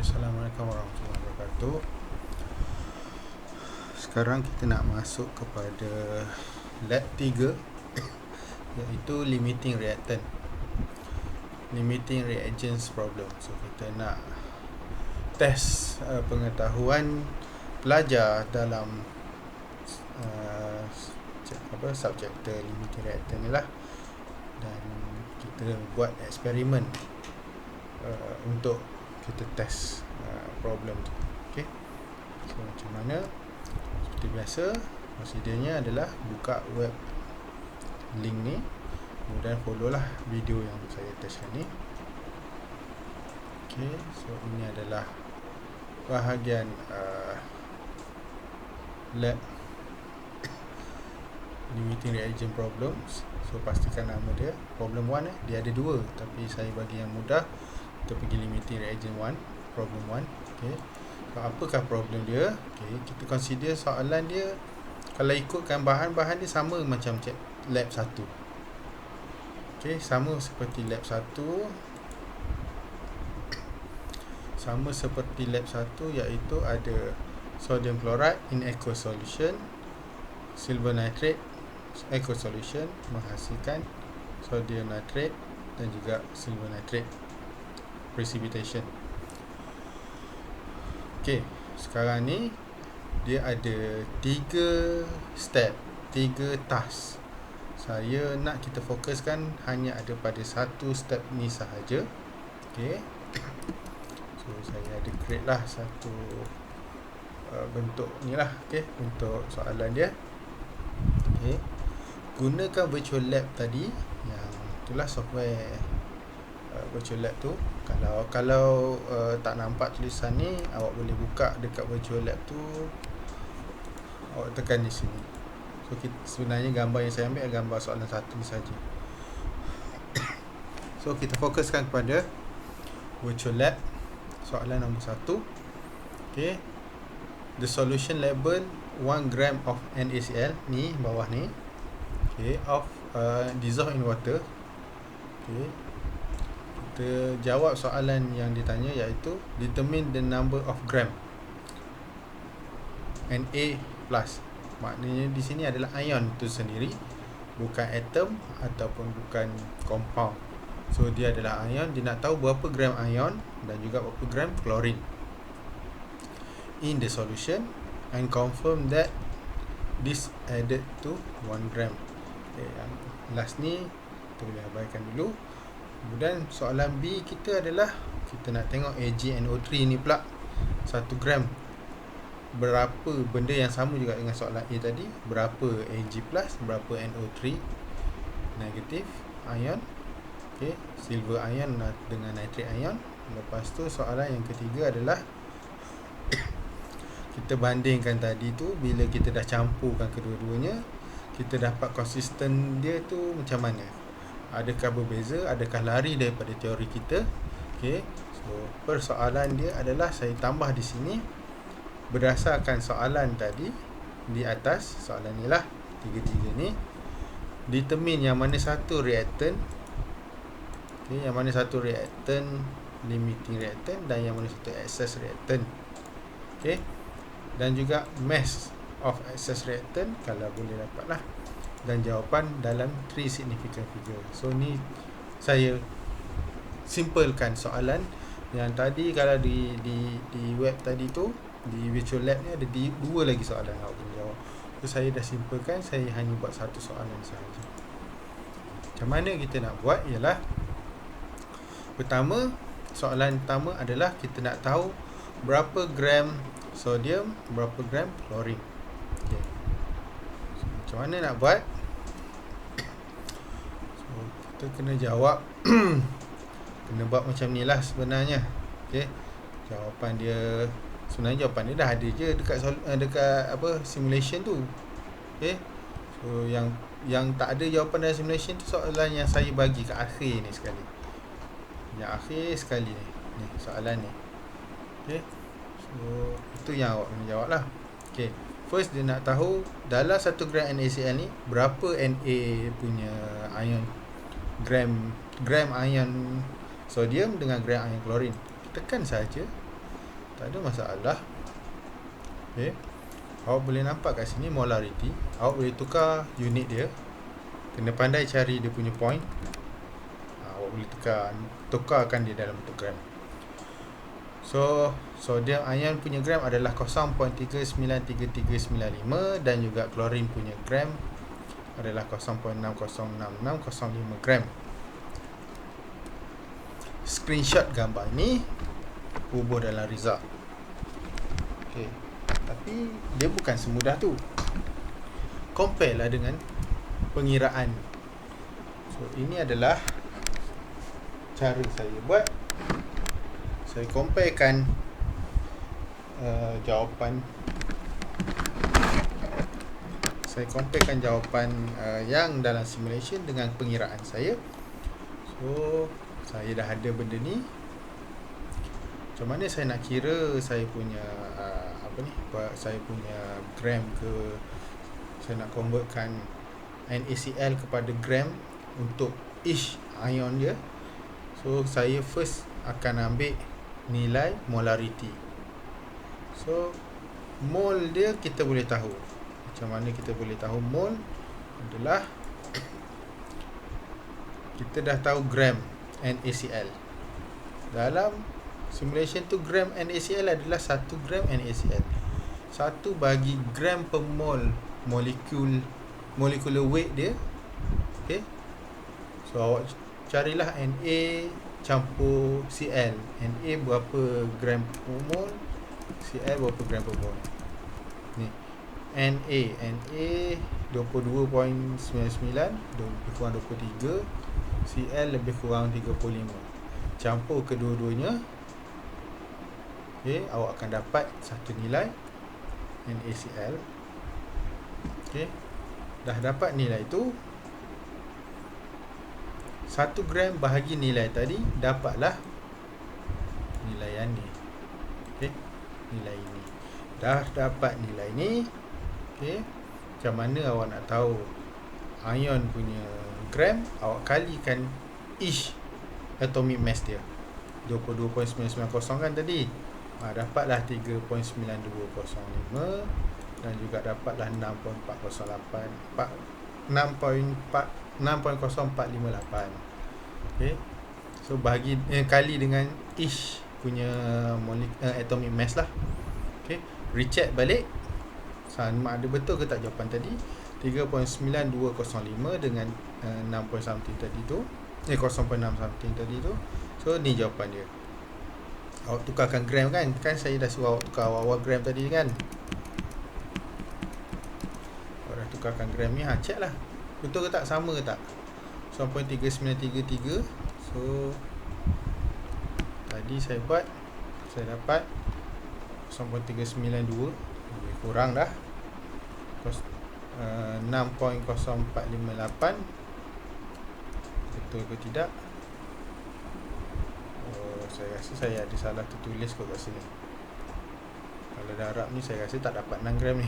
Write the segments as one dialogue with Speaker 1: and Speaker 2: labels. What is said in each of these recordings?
Speaker 1: Assalamualaikum warahmatullahi wabarakatuh. Sekarang kita nak masuk kepada lab 3 iaitu limiting reactant, limiting reagents problem. So kita nak test pengetahuan pelajar dalam subjekta limiting reactant ni lah, dan kita buat eksperimen untuk kita test problem tu. Okay, so macam mana? Seperti biasa, prosedurnya adalah buka web link ni, kemudian follow lah video yang saya testkan ni. Okay, so ini adalah bahagian lab limiting reagent problems. So pastikan nama dia problem 1 dia ada 2, tapi saya bagi yang mudah, kita pergi limiting reagent 1, problem 1. Okay, so apakah problem dia? Okay, kita consider soalan dia, kalau ikutkan bahan-bahan dia sama macam lab 1. Okay, sama seperti lab 1, sama seperti lab 1, iaitu ada sodium chloride in aqueous solution, silver nitrate aqueous solution menghasilkan sodium nitrate dan juga silver nitrate precipitation. Okay, sekarang ni dia ada 3 step, 3 task. Saya nak kita fokuskan hanya ada pada satu step ni sahaja. Okay, so saya ada create lah satu bentuk ni lah. Okay, untuk soalan dia. Okay, gunakan virtual lab tadi, yang itulah software virtual lab tu. Kalau tak nampak tulisan ni, awak boleh buka dekat virtual lab tu, awak tekan di sini. So sebenarnya gambar yang saya ambil adalah gambar soalan 1 ni saja. So kita fokuskan kepada virtual lab soalan nombor 1. Okay, the solution label 1 gram of NaCl, ni bawah ni. Okay, of dissolved in water. Okay, kita jawab soalan yang ditanya, iaitu determine the number of gram Na plus. Maknanya di sini adalah ion tu sendiri, bukan atom ataupun bukan compound. So dia adalah ion, dia nak tahu berapa gram ion dan juga berapa gram klorin in the solution, and confirm that this added to 1 gram. Okay, yang last ni kita boleh abaikan dulu. Kemudian soalan B kita adalah, kita nak tengok AgNO3 ni pula 1 gram. Berapa, benda yang sama juga dengan soalan A tadi, berapa Ag plus, berapa NO3 negatif ion. Okay, silver ion dengan nitrate ion. Lepas tu soalan yang ketiga adalah kita bandingkan tadi tu, bila kita dah campurkan kedua-duanya, kita dapat konsisten dia tu macam mana, adakah berbeza, adakah lari daripada teori kita. Okay, so persoalan dia adalah saya tambah di sini berdasarkan soalan tadi di atas. Soalan ni lah, 3 ni, determine yang mana satu reactant. Okay, yang mana satu reactant limiting reactant dan yang mana satu excess reactant. Okay, dan juga mass of excess reactant kalau boleh dapat lah, dan jawapan dalam 3 significant figure. So ni saya simplekan soalan yang tadi. Kalau di web tadi tu, di virtual lab ni ada 2 lagi soalan awak boleh jawab. So saya dah simplekan, saya hanya buat satu soalan sahaja. Macam mana kita nak buat ialah, pertama, soalan pertama adalah kita nak tahu berapa gram sodium, berapa gram klorin. Okay, so, macam mana nak buat? So kita kena jawab kena buat macam ni lah sebenarnya. Okay, jawapan dia, sebenarnya jawapan dia dah ada je dekat simulation tu. Okay, so yang tak ada jawapan dalam simulation tu soalan yang saya bagi kat akhir ni sekali, yang akhir sekali ni soalan ni. Okay, so itu yang awak kena jawab lah. Okay, first dia nak tahu dalam 1 gram NaCl ni berapa Na punya ion, gram ion sodium dengan gram ion klorin. Tekan saja tak ada masalah. Okay. Awak boleh nampak kat sini molarity. Awak boleh tukar unit dia. Kena pandai cari dia punya point. Awak boleh tukarkan dia dalam bentuk gram. So sodium ion punya gram adalah 0.393395 dan juga klorin punya gram adalah 0.606605 gram. Screenshot gambar ni, hubur dalam result. Okay. Tapi dia bukan semudah tu. Compare lah dengan pengiraan. So ini adalah cara saya buat. Saya comparekan jawapan yang dalam simulation dengan pengiraan saya. So saya dah ada benda ni. Macam mana saya nak kira saya punya saya punya gram ke, saya nak convertkan NaCl kepada gram untuk each ion dia. So saya first akan ambil nilai molarity. So mol dia kita boleh tahu. Macam mana kita boleh tahu mol adalah kita dah tahu gram NaCl. Dalam simulation tu gram NaCl adalah 1 gram NaCl. 1 bagi gram per mol molecular weight dia. Okay. So awak carilah Na campur Cl. Na berapa gram per mol, Cl berapa gram per mol. Ni Na 22.99 lebih kurang 23, Cl lebih kurang 35. Campur kedua-duanya, okay, awak akan dapat satu nilai NaCl. Okay. Dah dapat nilai tu, 1 gram bahagi nilai tadi, dapatlah nilai yang ni. Okay. Nilai ini. Dah dapat nilai ni. Okay. Macam mana awak nak tahu ion punya gram? Awak kalikan each atomic mass dia. 22.990 kan tadi. Dapatlah 3.9205 dan juga dapatlah 6.0458. Okay. So bagi kali dengan each punya atomic mass lah. Okay. Recheck balik sama ada betul ke tak jawapan tadi. 3.9205 dengan 6 something tadi tu, 0.6 something tadi tu. So ni jawapan dia. Awak tukarkan gram kan? Kan saya dah suruh awak tukar awal gram tadi kan? Awak dah tukarkan gram ni, check lah betul ke tak, sama ke tak. 0.3933. So tadi saya buat, saya dapat 0.392, lebih kurang dah 6.0458. Betul ke tidak? Saya rasa saya ada salah tertulis kat sini. Kalau darab ni saya rasa tak dapat 6 gram ni.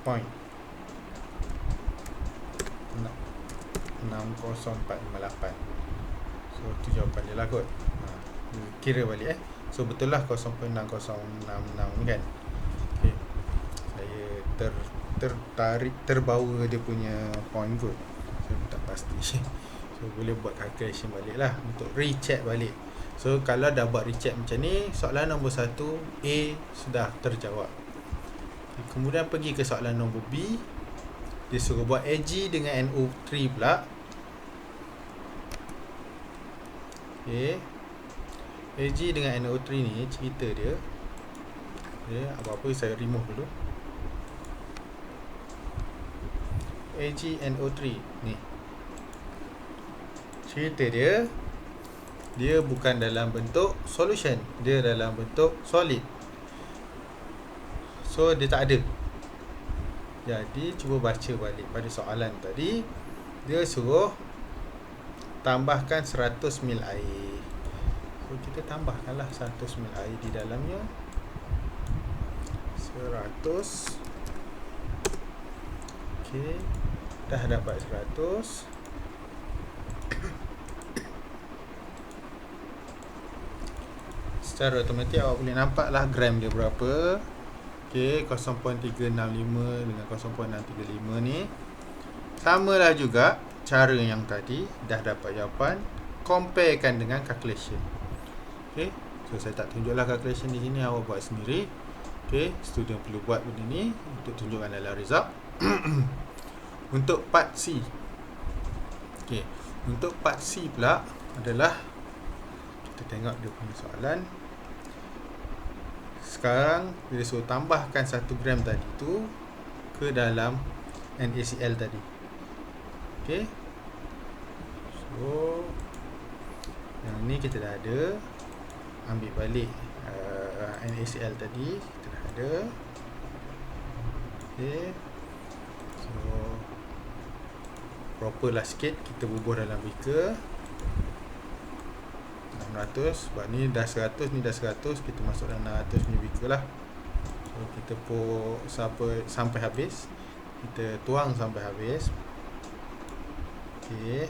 Speaker 1: 0.60458. So tu jawapan dia lah kot. Kira balik So betul lah 0.6066 ni kan. Okay. Saya terbawa dia punya point kot. Saya tak pasti. So boleh buat calculation balik lah untuk recheck balik. So kalau dah buat recheck macam ni, soalan nombor 1 A sudah terjawab. Okay, kemudian pergi ke soalan nombor B. Dia suruh buat Ag dengan NO3 pula. Okay. Ag dengan NO3 ni cerita dia. Okay, apa-apa saya remove dulu. AgNO3 ni, cerita dia bukan dalam bentuk solution, dia dalam bentuk solid. So dia tak ada. Jadi cuba baca balik pada soalan tadi. Dia suruh tambahkan 100 ml air. So kita tambahkanlah 100 ml air di dalamnya. 100. Okey. Dah dapat 100. secara automatik awak boleh nampak lah gram dia berapa. Okey, 0.365 dengan 0.635 ni samalah juga cara yang tadi. Dah dapat jawapan, comparekan dengan calculation. Okey, so saya tak tunjuklah calculation di sini, awak buat sendiri. Okey, student perlu buat benda ni untuk tunjukkan dalam result. Untuk part C. Okey, untuk part C pula adalah, kita tengok dia punya soalan. Sekarang dia suruh tambahkan 1 gram tadi tu ke dalam NaCl tadi. Okey, so yang ni kita dah ada. Ambil balik NaCl tadi, kita dah ada. Okey, so proper lah sikit, kita bubuh dalam beaker 600. Sebab ni dah 100, ni dah 100, kita masuk dalam 600 ni beaker lah. So kita pour sampai habis, kita tuang sampai habis. Okey,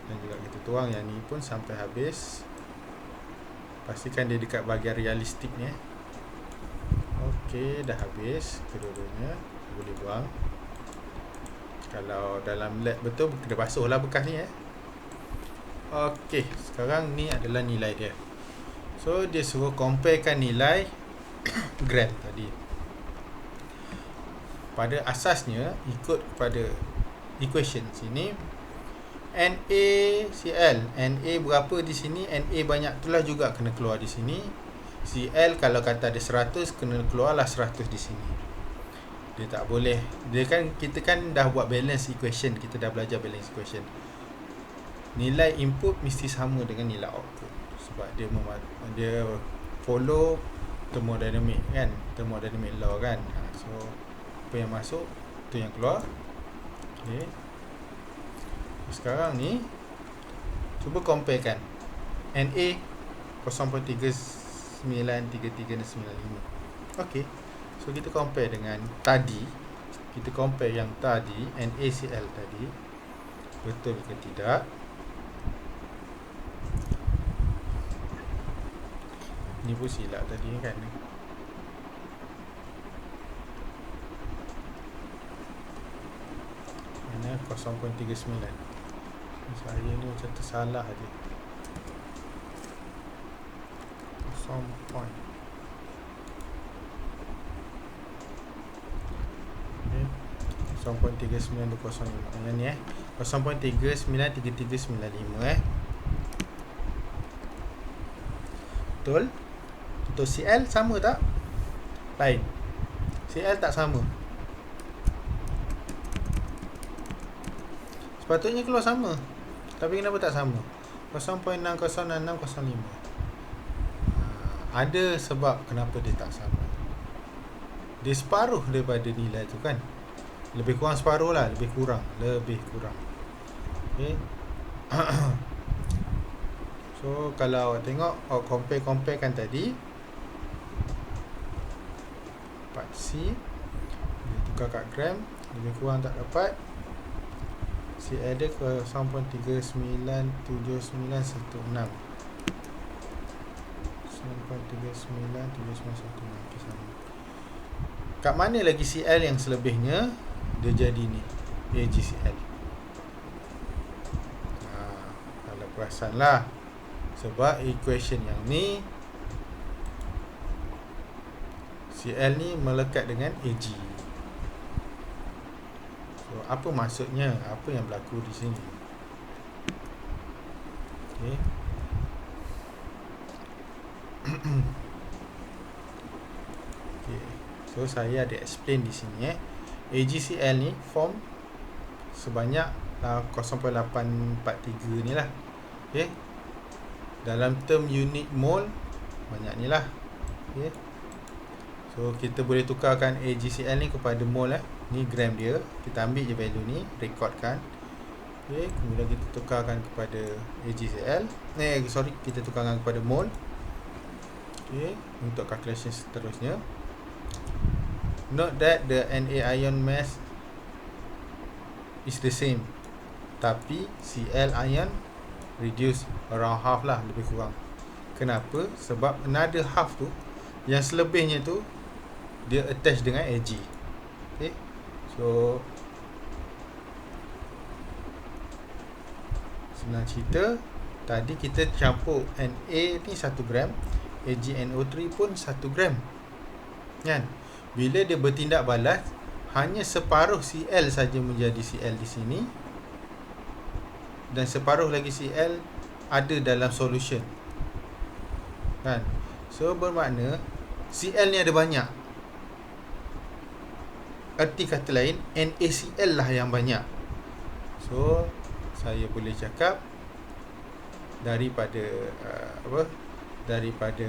Speaker 1: dan juga kita tuang yang ni pun sampai habis. Pastikan dia dekat bahagian realistik ni. Okey, dah habis kedua-duanya, boleh buang. Kalau dalam lab betul, kena basuh lah bekas ni. Okey, sekarang ni adalah nilai dia. So dia suruh comparekan nilai gram tadi. Pada asasnya ikut kepada equation sini, NaCl, Na berapa di sini, Na banyak itulah juga kena keluar di sini. Cl kalau kata ada 100, kena keluarlah 100 di sini. Dia tak boleh, dia kan, kita kan dah buat balance equation, kita dah belajar balance equation. Nilai input mesti sama dengan nilai output, sebab dia follow thermodynamic kan, thermodynamic law kan. So apa yang masuk tu yang keluar. Okey, sekarang ni cuba comparekan Na 0.3933 dan 95. Okey, so kita compare dengan tadi. Kita compare yang tadi, NaCl tadi, betul ke tidak. Ni pun silap tadi kan. Mana 0.39. Saya ni macam tersalah je. 0.3925. Yang ni 0.393395 Betul? Untuk Cl sama tak? Lain. Cl tak sama. Sepatutnya keluar sama, tapi kenapa tak sama? 0.606605. Ada sebab kenapa dia tak sama. Dia separuh daripada nilai tu kan. Lebih kurang separuh lah. Lebih kurang. Okay. So kalau awak tengok, awak compare kan tadi, part C, dia tukar kat gram, lebih kurang tak dapat. Cl dia ke 0.397916. 0.397916. Kat mana lagi Cl yang selebihnya dia jadi ni AgCl. Kalau perasan lah, sebab equation yang ni Cl ni melekat dengan Ag. So apa maksudnya, apa yang berlaku di sini? Okey. Okay. So saya ada explain di sini AgCl ni form sebanyak 0.843 ni lah. Okay. Dalam term unit mole banyak ni lah. Okay. So kita boleh tukarkan AgCl ni kepada mole ni gram dia. Kita ambil je value ni, recordkan. Okay. Kemudian kita tukarkan kepada AgCl. Kita tukarkan kepada mole. Okay. Untuk calculation seterusnya, note that the Na ion mass is the same, tapi Cl ion reduce around half lah, lebih kurang. Kenapa? Sebab another half tu, yang selebihnya tu, dia attach dengan Ag. Okay. So senang cerita, tadi kita campur Na ni 1 gram, AgNO3 pun 1 gram, kan? Bila dia bertindak balas, hanya separuh Cl saja menjadi Cl di sini, dan separuh lagi Cl ada dalam solution, kan? So bermakna Cl ni ada banyak. Erti kata lain, NaCl lah yang banyak. So saya boleh cakap daripada daripada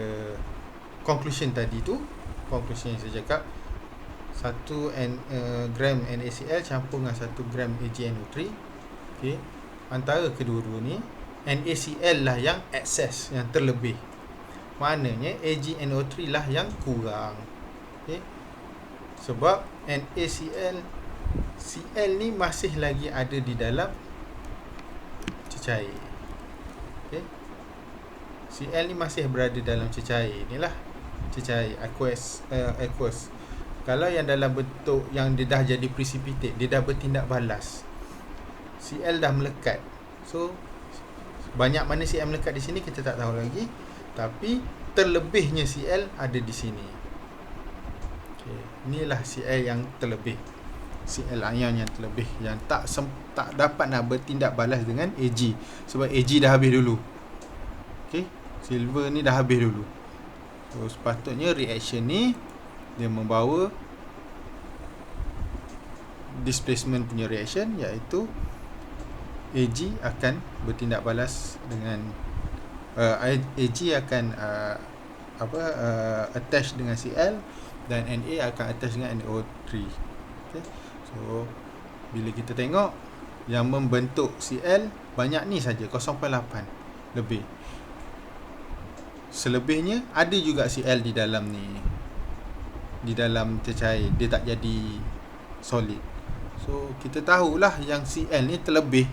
Speaker 1: conclusion tadi tu, conclusion yang saya cakap, 1 gram NaCl campur dengan 1 gram AgNO3, okay, antara kedua-dua ni NaCl lah yang excess, yang terlebih. Maknanya AgNO3 lah yang kurang. Okay. Sebab NaCl ni masih lagi ada di dalam cecair. Okay. Cl ni masih berada dalam cecair. Inilah cecair aqueous. Kalau yang dalam bentuk yang dia dah jadi precipitate, dia dah bertindak balas, Cl dah melekat. So banyak mana Cl melekat di sini kita tak tahu lagi, tapi terlebihnya Cl ada di sini. Okay. Inilah Cl yang terlebih, Cl ion yang terlebih, yang tak dapat nak bertindak balas dengan Ag, sebab Ag dah habis dulu. Okay. Silver ni dah habis dulu. So sepatutnya reaction ni dia membawa displacement punya reaction, iaitu Ag akan bertindak balas dengan Ag akan attach dengan Cl, dan Na akan attach dengan NO3. Okay. So bila kita tengok yang membentuk Cl banyak ni saja, 0.8 lebih. Selebihnya ada juga Cl di dalam ni, di dalam cecair, dia tak jadi solid. So kita tahulah yang Cl ni terlebih.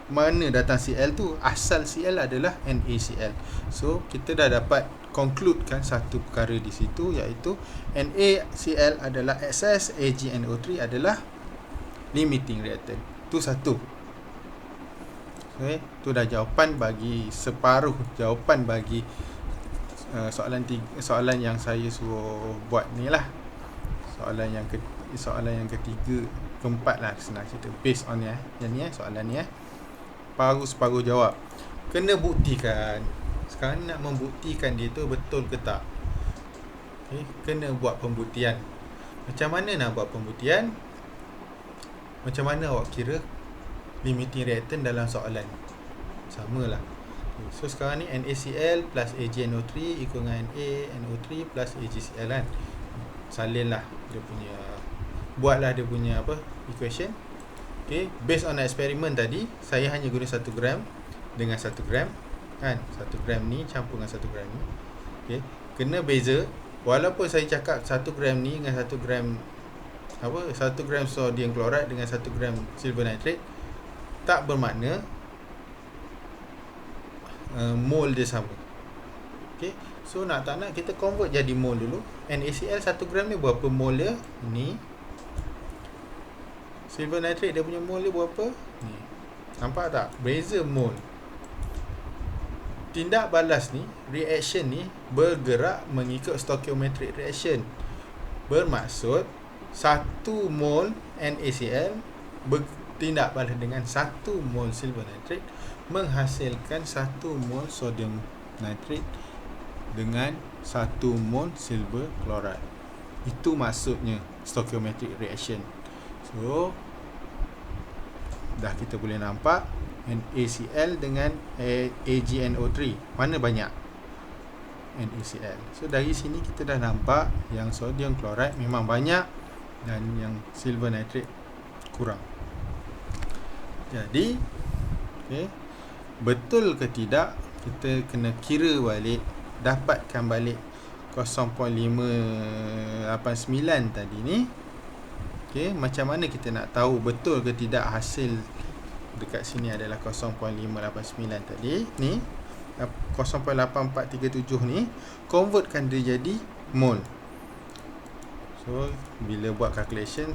Speaker 1: Mana datang Cl tu? Asal Cl adalah NaCl. So kita dah dapat concludekan satu perkara di situ, iaitu NaCl adalah excess, AgNO3 adalah limiting reactant. Tu satu. Okay, tu dah jawapan bagi separuh jawapan bagi soalan yang saya suruh buat ni lah. Soalan yang ketiga, keempat lah senang cerita, based on yang ni soalan ni separuh jawab. Kena buktikan. Sekarang nak membuktikan dia tu betul ke tak. Okay, kena buat pembuktian. Macam mana nak buat pembuktian? Macam mana awak kira limiting reactant dalam soalan? Samalah. Okay, so sekarang ni NaCl plus AgNO3 ikut dengan NaNO3 plus AgCl kan. Salinlah dia punya, buatlah dia punya equation. Okay, based on eksperimen tadi, saya hanya guna 1 gram dengan 1 gram, kan? 1 gram ni campur dengan 1 gram ni. Okay, kena beza. Walaupun saya cakap 1 gram ni dengan 1 gram 1 gram sodium chloride dengan 1 gram silver nitrate, tak bermakna mol dia sama. Okay, so nak tak nak kita convert jadi mol dulu. NaCl 1 gram ni berapa mol dia? Ni. Silver nitrate dia punya mol dia berapa? Ni. Nampak tak? Beza mol. Tindak balas ni, reaction ni bergerak mengikut stoichiometric reaction. Bermaksud 1 mol NaCl bertindak balas dengan 1 mol silver nitrate menghasilkan 1 mol sodium nitrate dengan 1 mol silver chloride. Itu maksudnya stoichiometric reaction. So dah kita boleh nampak NaCl dengan AgNO3 mana banyak? NaCl. So dari sini kita dah nampak yang sodium chloride memang banyak dan yang silver nitrate kurang. Jadi okay, betul ke tidak, kita kena kira balik, dapatkan balik 0.589 tadi ni. Okay, macam mana kita nak tahu betul ke tidak hasil dekat sini adalah 0.589 tadi ni? 0.8437 ni, convertkan dia jadi mol. So bila buat calculation,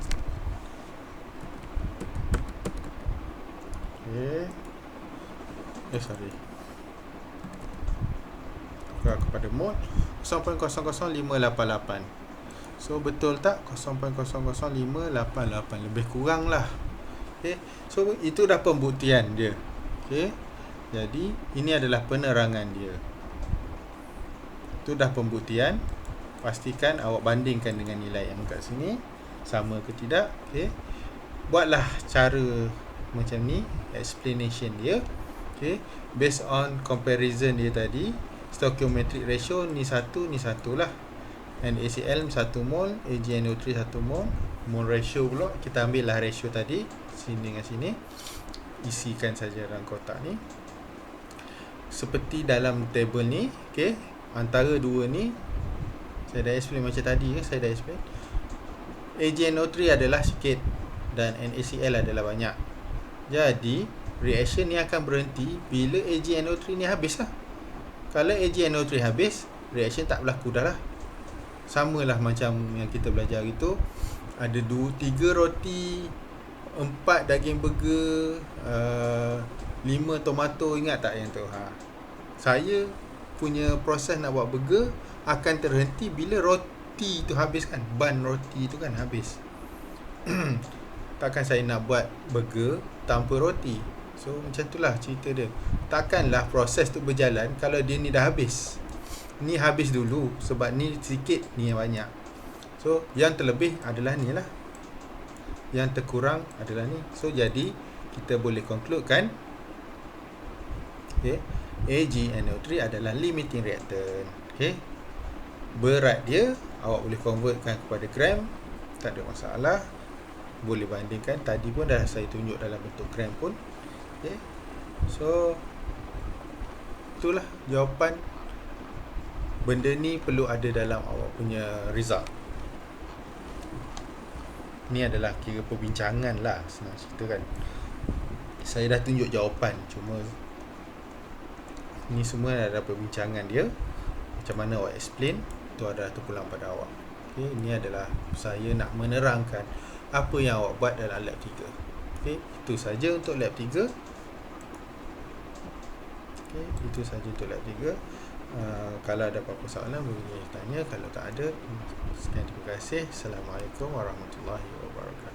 Speaker 1: tukar kepada mol 0.00588. So betul tak? 0.00588, lebih kurang lah. So itu dah pembuktian dia. Jadi ini adalah penerangan dia. Itu dah pembuktian. Pastikan awak bandingkan dengan nilai yang kat sini, sama ke tidak. Buatlah cara macam ni, explanation dia. Based on comparison dia tadi, stoichiometric ratio ni satu lah. NaCl 1 mol, AgNO3 1 mol. Mol ratio pula kita ambil lah ratio tadi, sini dengan sini. Isikan saja dalam kotak ni seperti dalam table ni. Antara dua ni saya dah explain macam tadi, saya dah explain. AgNO3 adalah sikit dan NaCl adalah banyak. Jadi reaction ni akan berhenti bila AgNO3 ni habis lah. Kalau AgNO3 habis, reaction tak berlaku dah lah. Sama lah macam yang kita belajar itu. Ada 3 roti, 4 daging burger, 5 tomato. Ingat tak yang tu? Saya punya proses nak buat burger akan terhenti bila roti tu habis kan. Bun roti tu kan habis. Takkan saya nak buat burger tanpa roti. So macam itulah cerita dia. Takkanlah proses tu berjalan kalau dia ni dah habis. Ni habis dulu sebab ni sikit, ni yang banyak. So yang terlebih adalah ni lah, yang terkurang adalah ni. So jadi kita boleh conclude kan, AgNO3 adalah limiting reactant. Berat dia awak boleh convertkan kepada gram, tak ada masalah. Boleh bandingkan, tadi pun dah saya tunjuk dalam bentuk gram pun. So itulah jawapan. Benda ni perlu ada dalam awak punya result. Ni adalah kira perbincangan lah, senang cerita kan. Saya dah tunjuk jawapan, cuma ni semua adalah perbincangan dia. Macam mana awak explain, itu adalah terpulang pada awak. Ini adalah saya nak menerangkan apa yang awak buat dalam lab 3. Itu saja untuk lab 3. Itu saja untuk lab 3. Kalau ada apa-apa soalan boleh tanya. Kalau tak ada, sekian, terima kasih. Assalamualaikum warahmatullahi wabarakatuh.